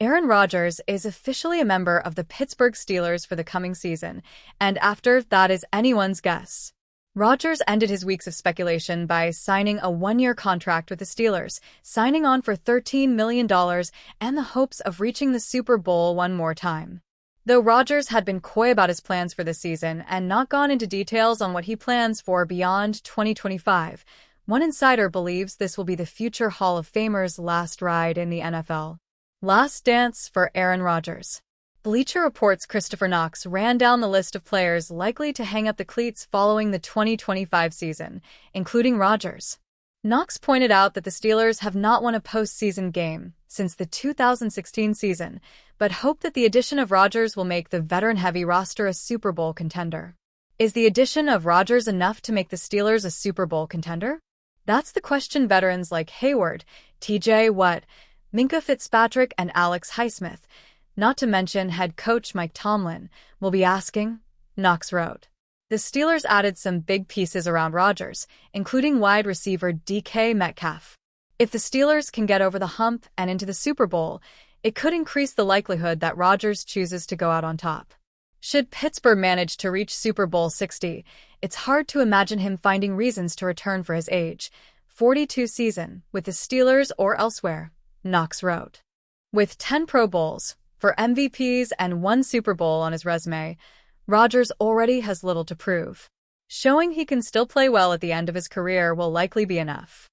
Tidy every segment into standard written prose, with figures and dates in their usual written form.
Aaron Rodgers is officially a member of the Pittsburgh Steelers for the coming season, and after that is anyone's guess. Rodgers ended his weeks of speculation by signing a one-year contract with the Steelers, signing on for $13 million and the hopes of reaching the Super Bowl one more time. Though Rodgers had been coy about his plans for the season and not gone into details on what he plans for beyond 2025, one insider believes this will be the future Hall of Famer's last ride in the NFL. Last dance for Aaron Rodgers. Bleacher Report's Christopher Knox ran down the list of players likely to hang up the cleats following the 2025 season, including Rodgers. Knox pointed out that the Steelers have not won a postseason game since the 2016 season, but hope that the addition of Rodgers will make the veteran-heavy roster a Super Bowl contender. Is the addition of Rodgers enough to make the Steelers a Super Bowl contender? That's the question veterans like Hayward, TJ Watt, Minkah Fitzpatrick, and Alex Highsmith, not to mention head coach Mike Tomlin, will be asking, Knox wrote. The Steelers added some big pieces around Rodgers, including wide receiver DK Metcalf. If the Steelers can get over the hump and into the Super Bowl, it could increase the likelihood that Rodgers chooses to go out on top. Should Pittsburgh manage to reach Super Bowl 60, it's hard to imagine him finding reasons to return for his age 42 season with the Steelers or elsewhere, Knox wrote. With 10 Pro Bowls, for MVPs and 1 Super Bowl on his resume, Rodgers already has little to prove. Showing he can still play well at the end of his career will likely be enough.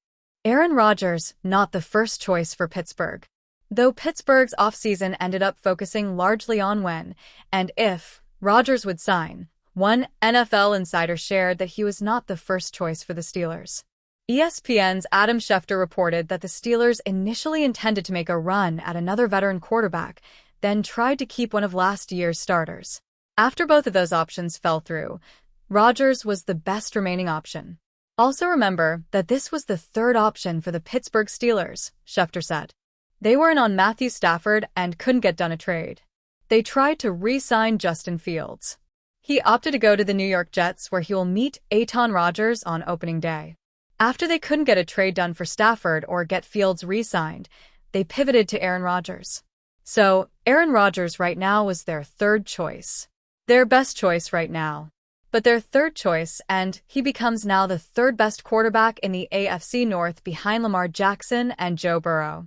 Aaron Rodgers, not the first choice for Pittsburgh. Though Pittsburgh's offseason ended up focusing largely on when, and if, Rodgers would sign, one NFL insider shared that he was not the first choice for the Steelers. ESPN's Adam Schefter reported that the Steelers initially intended to make a run at another veteran quarterback, then tried to keep one of last year's starters. After both of those options fell through, Rodgers was the best remaining option. Also remember that this was the third option for the Pittsburgh Steelers, Schefter said. They were in on Matthew Stafford and couldn't get done a trade. They tried to re-sign Justin Fields. He opted to go to the New York Jets, where he will meet Aaron Rodgers on opening day. After they couldn't get a trade done for Stafford or get Fields re-signed, they pivoted to Aaron Rodgers. So, Aaron Rodgers right now was their third choice. Their best choice right now. But their third choice, and he becomes now the third best quarterback in the AFC North behind Lamar Jackson and Joe Burrow.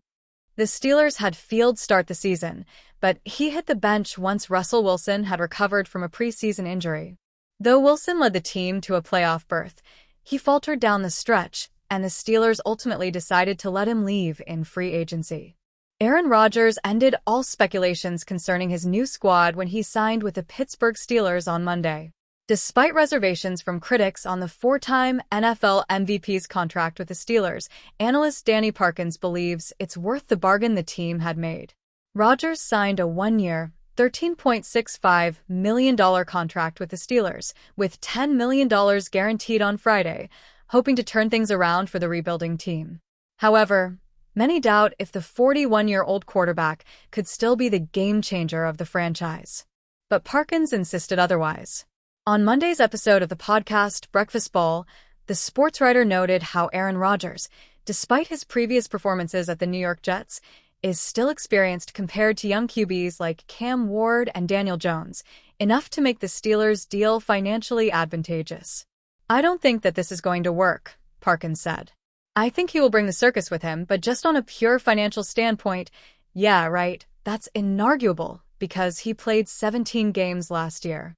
The Steelers had Fields start the season, but he hit the bench once Russell Wilson had recovered from a preseason injury. Though Wilson led the team to a playoff berth, he faltered down the stretch, and the Steelers ultimately decided to let him leave in free agency. Aaron Rodgers ended all speculations concerning his new squad when he signed with the Pittsburgh Steelers on Monday. Despite reservations from critics on the four-time NFL MVP's contract with the Steelers, analyst Danny Parkins believes it's worth the bargain the team had made. Rodgers signed a one-year, $13.65 million contract with the Steelers, with $10 million guaranteed on Friday, hoping to turn things around for the rebuilding team. However, many doubt if the 41-year-old quarterback could still be the game-changer of the franchise. But Parkins insisted otherwise. On Monday's episode of the podcast Breakfast Bowl, the sportswriter noted how Aaron Rodgers, despite his previous performances at the New York Jets, is still experienced compared to young QBs like Cam Ward and Daniel Jones, enough to make the Steelers' deal financially advantageous. I don't think that this is going to work, Parkins said. I think he will bring the circus with him, but just on a pure financial standpoint, yeah, right, that's inarguable, because he played 17 games last year.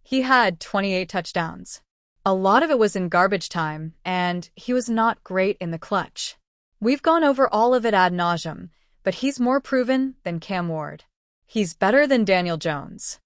He had 28 touchdowns. A lot of it was in garbage time, and he was not great in the clutch. We've gone over all of it ad nauseum, but he's more proven than Cam Ward. He's better than Daniel Jones.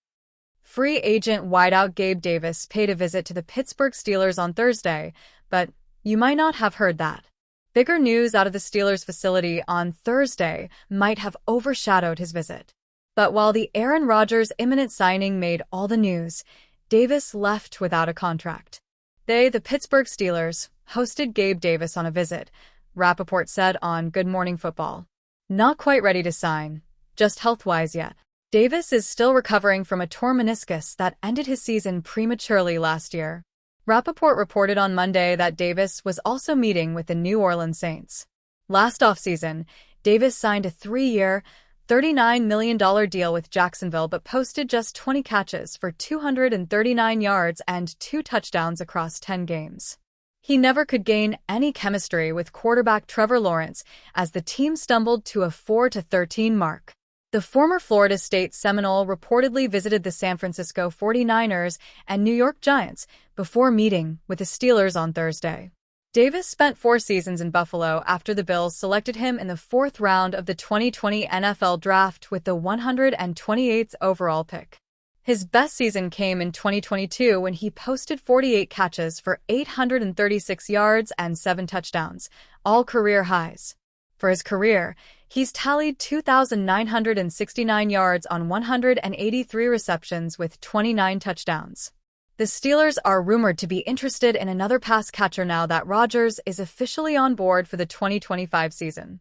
Free agent wideout Gabe Davis paid a visit to the Pittsburgh Steelers on Thursday, but you might not have heard that. Bigger news out of the Steelers facility on Thursday might have overshadowed his visit. But while the Aaron Rodgers imminent signing made all the news, Davis left without a contract. They, the Pittsburgh Steelers, hosted Gabe Davis on a visit, Rappaport said on Good Morning Football. Not quite ready to sign, just health-wise yet. Davis is still recovering from a torn meniscus that ended his season prematurely last year. Rappaport reported on Monday that Davis was also meeting with the New Orleans Saints. Last offseason, Davis signed a 3-year, $39 million deal with Jacksonville but posted just 20 catches for 239 yards and 2 touchdowns across 10 games. He never could gain any chemistry with quarterback Trevor Lawrence as the team stumbled to a 4-13 mark. The former Florida State Seminole reportedly visited the San Francisco 49ers and New York Giants before meeting with the Steelers on Thursday. Davis spent 4 seasons in Buffalo after the Bills selected him in the 4th round of the 2020 NFL Draft with the 128th overall pick. His best season came in 2022 when he posted 48 catches for 836 yards and 7 touchdowns, all career highs. For his career, he's tallied 2,969 yards on 183 receptions with 29 touchdowns. The Steelers are rumored to be interested in another pass catcher now that Rodgers is officially on board for the 2025 season.